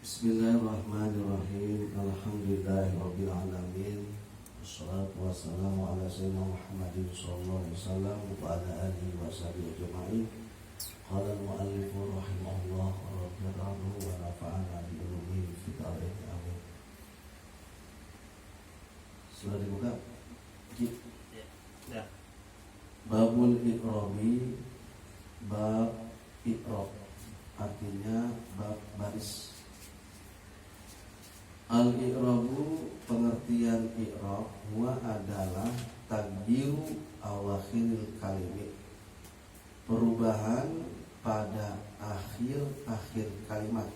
Bismillahirrahmanirrahim. Alhamdulillahirabbil alamin. Wassalatu wassalamu ala sayyidina Muhammadin sallallahu alaihi wasallam wa ala alihi wa sahbihi ajma'in. Qala al-mu'allif rahimahullah radhiyallahu wa nafa'ana bi ulumihi fi dharain amin. Sudah dibuka? Ya. Babul iqrabi, bab iqrab, artinya bab baris. Al-i'rabu, pengertian i'rab, huwa adalah tagyiru awakhiril kalimi, perubahan pada akhir kalimat.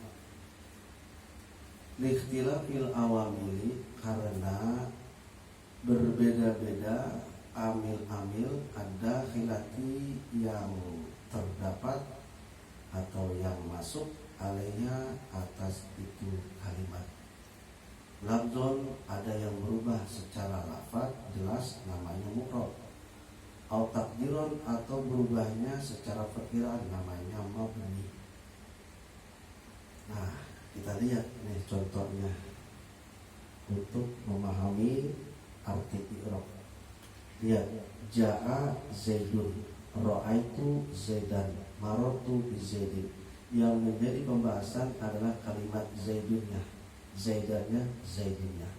Likhtilafil awamili, karena berbeda-beda amil-amil ada khilati yang terdapat atau yang masuk alainya atas itu kalimat. Lafzon, ada yang berubah secara lafaz jelas namanya mu'rab. Au takdiron, atau berubahnya secara perkiraan namanya mabni. Nah, kita lihat nih contohnya untuk memahami arti i'rab. Lihat, ja'a zaidun, ra'aitu zaidan, marartu bi zaidin. Yang menjadi pembahasan adalah kalimat zaidunnya, zaidannya, zaidinnya.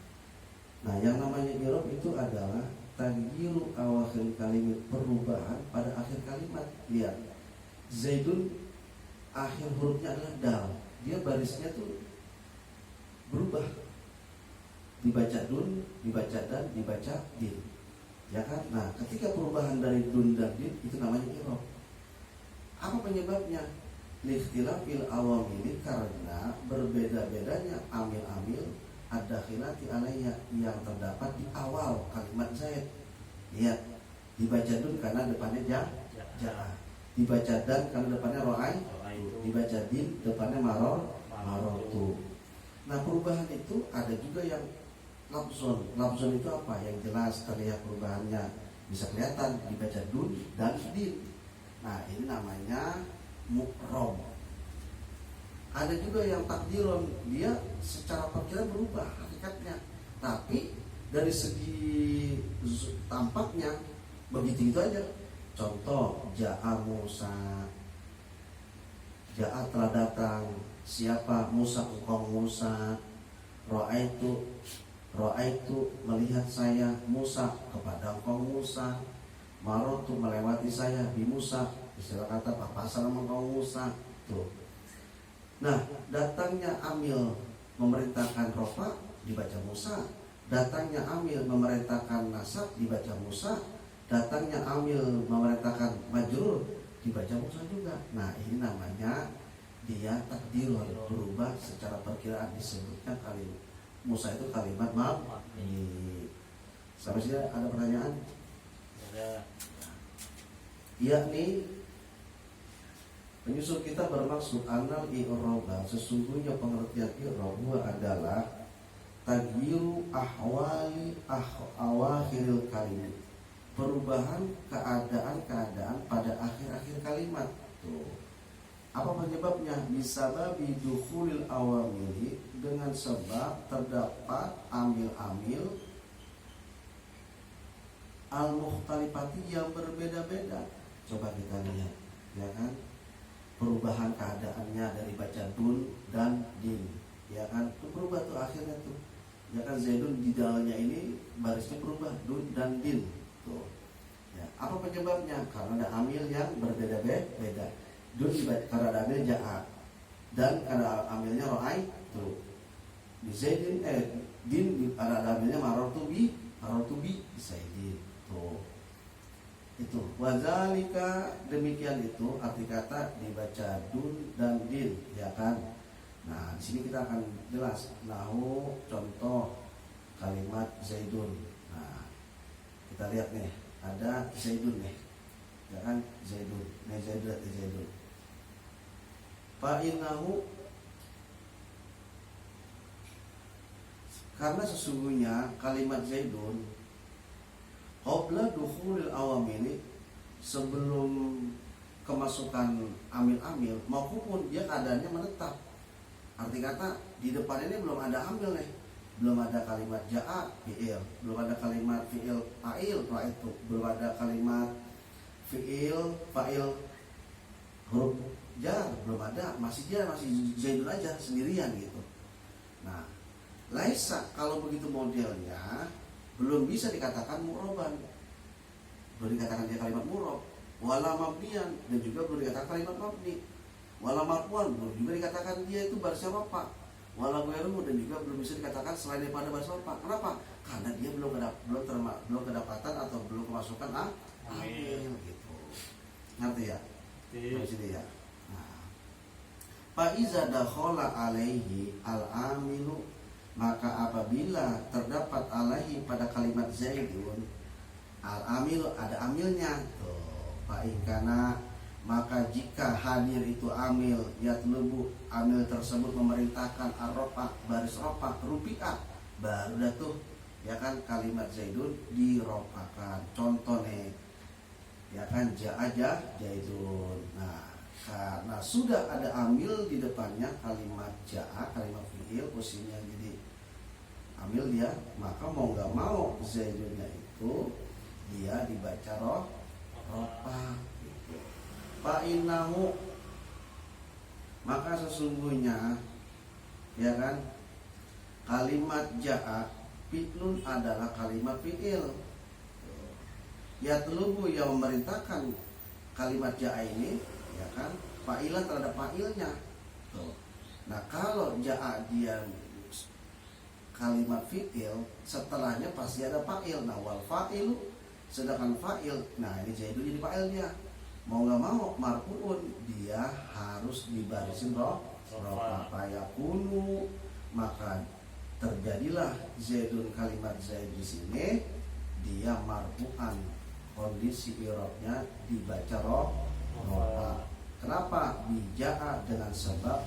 Nah, yang namanya i'rab itu adalah tagyiru awakhir kalimat, perubahan pada akhir kalimat. Lihat, zaidun akhir hurufnya adalah dal, dia barisnya tuh berubah, dibaca dun, dibaca dan, dibaca din, ya kan? Nah, ketika perubahan dari dun dan din itu namanya i'rab. Apa penyebabnya? Likhtilafil awamili, karena berbeda-bedanya amil-amil ada khilati alaiya yang terdapat di awal kalimat zaid. Lihat, dibaca dun karena depannya ja'a, dibaca dan karena depannya ro'ai, dibaca din depannya marotu. Nah, perubahan itu ada juga yang lafzon. Lafzon itu apa? Yang jelas terlihat perubahannya, bisa kelihatan, dibaca dun dan din. Nah, ini namanya mu'rab. Ada juga yang takdiron, dia secara perkiraan berubah hakikatnya, tapi dari segi tampaknya begitu aja. Contoh, ja'a Musa, ja'a telah datang. Siapa? Musa, engkau Musa. Ra'aitu melihat saya, Musa, kepada engkau Musa. Marotu melewati saya, bi Musa, istilah kata papasan sama engkau Musa. Tuh. Nah, datangnya amil memerintahkan rofa dibaca Musa, datangnya amil memerintahkan nasab dibaca Musa, datangnya amil memerintahkan majrur dibaca Musa juga. Nah, ini namanya dia takdirun, berubah secara perkiraan, disebutnya kalimat Musa itu kalimat mabni. Sampai sini ada pertanyaan? Ada. Yakni penyusul kita bermaksud anal i'raba, sesungguhnya pengertian i'rab adalah tagyiru ahwali awakhiril kalimat, perubahan keadaan-keadaan pada akhir-akhir kalimat. Tuh. Apa penyebabnya? Bisababi dukhulil awamili, dengan sebab terdapat amil-amil al-mukhtalifati yang berbeda-beda. Coba kita lihat, ya kan? Perubahan keadaannya dari baca dun dan din, ya kan? Itu berubah tuh akhirnya tuh, ya kan? Zaidun di dalamnya ini barisnya berubah dun dan din tuh. Ya, apa penyebabnya? Karena ada amil yang berbeda-beda. Dun karena ada amil ja'a, dan karena amilnya ro'ai tuh. Di zaidin din karena ada amilnya marotu bi zaidin tuh. Itu wazalika, demikian itu arti kata dibaca dun dan din, ya kan? Nah, di sini kita akan jelas nahu contoh kalimat zaidun. Nah, kita lihat nih, ada zaidun nih, ya kan? Zaidun, nih zaidun. Fa innahu, karena sesungguhnya kalimat zaidun qabla dukhulil awamili, sebelum kemasukan amil-amil, maupun dia keadaannya menetap, Arti kata di depan ini belum ada amil nih, belum ada kalimat ja'a fi'il, belum ada kalimat fi'il fa'il itu, belum ada kalimat fi'il fa'il huruf jar, belum ada, masih Zaidun aja sendirian gitu. Nah, laisa kalau begitu modelnya belum bisa dikatakan mu'roban, belum dikatakan dia kalimat mu'rob, wala mabnian, dan juga belum dikatakan kalimat mabni, wala marfu'an, belum juga dikatakan dia itu barisnya rofa, wala ghairuhu, dan juga belum bisa dikatakan selain daripada baris rofa. Kenapa? Karena dia belum kedapatan atau belum kemasukan amil gitu. Ngerti ya? Di sini ya. Nah, fa iza dakhala alaihi al-amilu, maka apabila terdapat alaihi pada kalimat Zaidun al-amil, ada amilnya tuh, fa ingkana, maka jika hadir itu amil, yatlubu, amil tersebut memerintahkan ar-rofa, baris rofa, rupiah, baru dah tuh ya kan kalimat Zaidun dirofakan. Contoh nih ya kan, aja Zaidun. Nah, karena sudah ada amil di depannya kalimat ja'a, kalimat fi'il, posisinya jadi amil dia, maka mau nggak mau Zaidunnya itu dia dibaca rofa. Fa'innahu, maka sesungguhnya ya kan kalimat ja'a fi'lun adalah kalimat fi'il, yatlubu yang memerintahkan kalimat ja'a ini ya kan fa'ilan terhadap fa'ilnya. Nah, kalau ja'a dia kalimat fi'il, setelahnya pasti ada fa'il. Nah, wal fa'ilu, sedangkan fa'il, nah ini Zaidun jadi fa'il dia. Mau nggak mau marfu'un, dia harus dibarisin rofa fayakunu, maka terjadilah Zaidun, kalimat Zaid di sini dia marfu'an, kondisi i'rabnya dibaca rofa. Kenapa? Bija'a, dengan sebab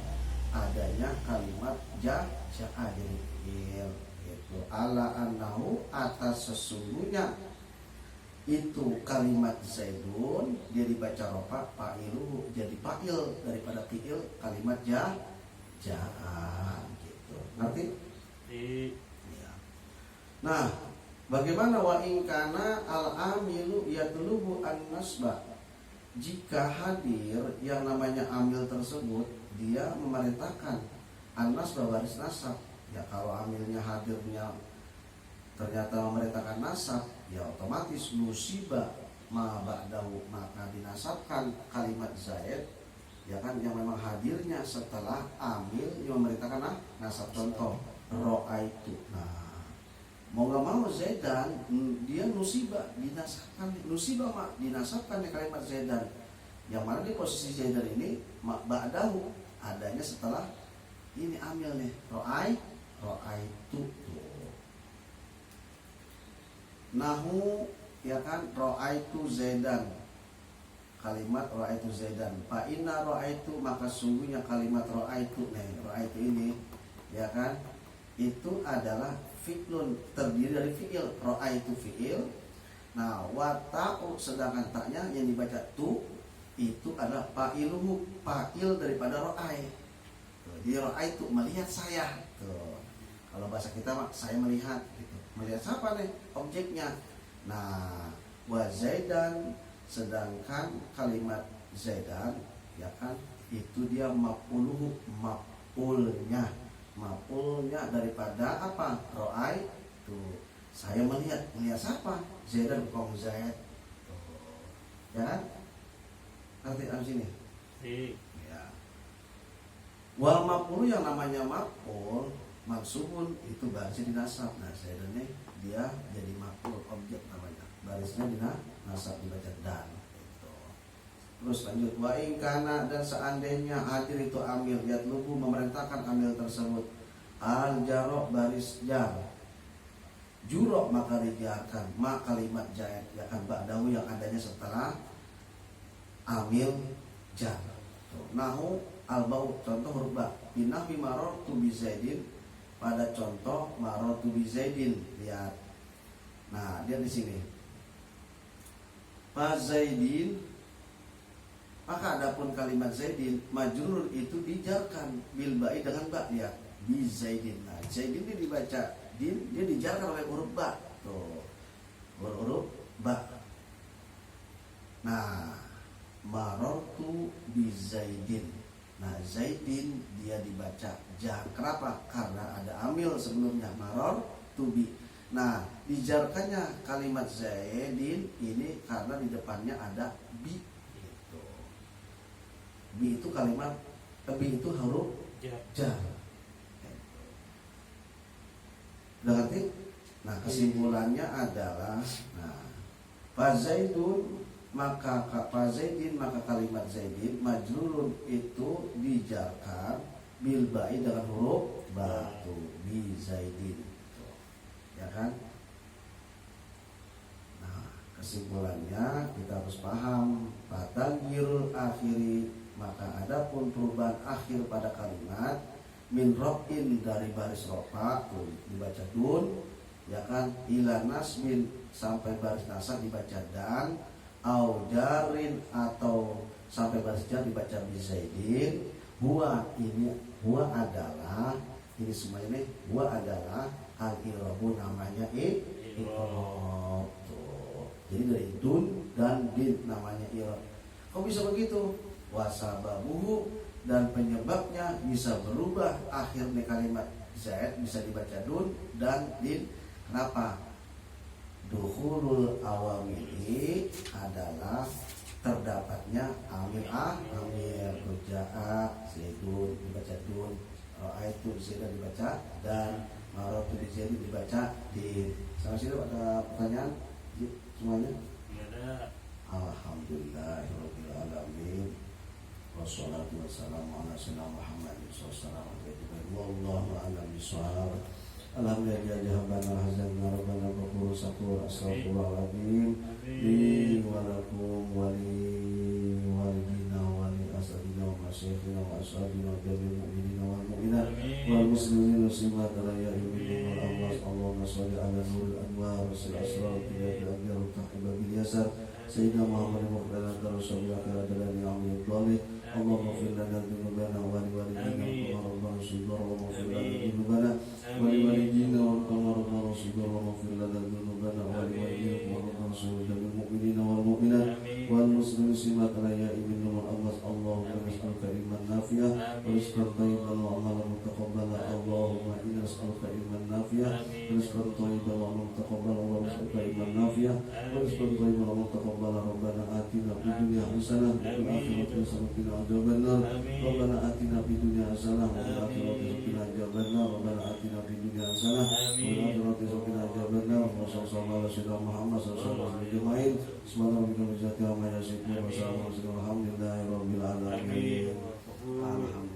adanya kalimat ja'a jadi fi'il itu. Ala annahu, atas sesungguhnya itu kalimat Zaidun dia dibaca rofa, fa'iluhu jadi fa'il daripada fi'il kalimat ja'a gitu. Ngerti? Iya. Nah, bagaimana wa in kana al-amilu yatlubu an-nasba, jika hadir yang namanya amil tersebut dia memerintahkan an-nasba, baris nasab. Ya kalau amilnya hadirnya ternyata memerintahkan nasab, ya otomatis nusiba ma ba'dahu, maka dinasabkan kalimat Zaid ya kan yang memang hadirnya setelah amil yang memerintahkan nasab. Contoh ro'aitu. Nah, mau nggak mau Zaidan dia nusiba, dinasabkan, nusiba mak dinasabkan di kalimat Zaidan, yang mana di posisi Zaidan ini ma ba'dahu, adanya setelah ini amil nih ro'aitu. Nahu ya kan ro'aitu Zaidan, kalimat ro'aitu Zaidan. Fa inna ro'aitu, maka sungguhnya kalimat ro'aitu ini ya kan itu adalah fi'lun, terdiri dari fi'il. Ro'aitu fi'il. Nah, wa ta'u, sedangkan taknya yang dibaca tu itu adalah fa'iluhu, fa'il daripada ro'ai. Jadi ro'aitu melihat saya. Tuh. Kalau bahasa kita mah saya melihat gitu. Melihat siapa nih? Objeknya. Nah, wa Zaidan, sedangkan kalimat Zaidan ya kan itu dia maf'uluhu, maf'ulnya daripada apa? Ro'ai. Tuh. Saya melihat siapa? Zaidan, bukan Zaid. Ya kan? Ngerti di sini? Ya. Wal maf'ulu, yang namanya maf'ul mansubun itu barisnya dinasab. Nah, Zaidan nih dia jadi maf'ul, objek namanya, barisnya dinasab, dibaca dan gitu. Terus lanjut, wa in kana, dan seandainya hadir itu amil, yatlubu memerintahkan amil tersebut al jaro, baris jar, juro, maka dijarkan ma kalimat Zaid ya kan ba'dahu, yang adanya setelah amil jar. Nahu al-bau, contoh huruf ba, binahwi marartu bi Zaidin, pada contoh marartu bi Zaidin. Lihat. Nah, dia di sini. Fa Zaidin Maka adapun kalimat Zaidin majrur itu dijarkan bil ba'i dengan ba ya, bi Zaidin. Nah, Zaidin ini dibaca din, dia dijarkan oleh huruf ba. Tuh. Huruf ba. Nah, marartu bi Zaidin. Nah, Zaidin dia dibaca jar. Kenapa? Karena ada amil sebelumnya, maror tu bi. Nah, dijarkannya kalimat Zaidin ini karena di depannya ada bi. Gitu. Bi itu kalimat, bi itu huruf jar. Udah ngerti? Nah, kesimpulannya adalah, nah, Fazaidun maka Zaidin maka kalimat Zaidin majrurun itu dijarkan bil ba'i dengan huruf batu bi Zaidin, ya kan? Nah, kesimpulannya kita harus paham fataghyirul akhiri, maka adapun perubahan akhir pada kalimat min rofin dari baris rofa tuh dibaca dun, ya kan, ila nasbin sampai baris nasab dibaca dan, au jarin atau sampai baris jar dibaca bi Zaidin. Huwa ini, huwa adalah, ini semua ini huwa adalah al-i'rabu, namanya i'rab. Jadi dari dun dan din namanya i'rab. Kok bisa begitu? Wasababuhu, dan penyebabnya bisa berubah akhirnya kalimat Zaid bisa dibaca dun dan din. Kenapa? Dukhulul awamili adalah terdapatnya amil rujaa Zaidun dibaca dun, itu Zaidun dibaca dan maratu di Zaidun dibaca din. Sampai sini ada pertanyaan semuanya? Ada. Alhamdulillahirabbil alamin. Wassalatu wassalamu ala sayyidina Muhammadin sallallahu alaihi wasallam. Wallahu a'lam bishawab. Alhamdulillah jahabana hazanna rabbana ghafur syakur astaghfirullahaladzim li walakum wali walidina wali asadina wa masyayikhina wa ashabina wa jami'il mu'minina wal mu'minat wal muslimin muslimat raya ibn wal amwas. Allahumma sholli ala nuril anwar wasil asrar tilatil abyar tahiba bil yasar sayyidina Muhammad muqdala rasulullah karadalani amin dhalih. Allahumma fir lana dhunubana wa li walidina wa rabbana subhanahu wa ta'ala dhunubana wa li walidina wa rabbana subhanahu wa ta'ala dhunubana wa li walidina wa rabbana subhanahu mu'minina wal mu'minat wal muslimin simat raya ibn wal amwas. Allahumma nas'aluka ilman nafi'ah wa rizqan thayyiban wa amalan mutaqabbala. Allahumma inna nas'aluka ilman nafi'ah wa rizqan thayyiban wa amalan mutaqabbala. Wa nas'aluka ilman nafi'ah wa rizqan thayyiban wa amalan mutaqabbala. Rabbana atina fid dunya hasanah wa fil akhirati hasanah wa qina adzabannar. Rabbana atina fid dunya hasanah wa fil akhirati hasanah wa qina adzabannar. Rabbana atina fid dunya hasanah wa fil akhirati hasanah wa qina adzabannar. Wa sallallahu alaihi wasallam Muhammad sallallahu alaihi wasallam. Subhanallah wa bihamdihi wa salamun alhamdulillahi rabbil alamin. Alhamdulillah.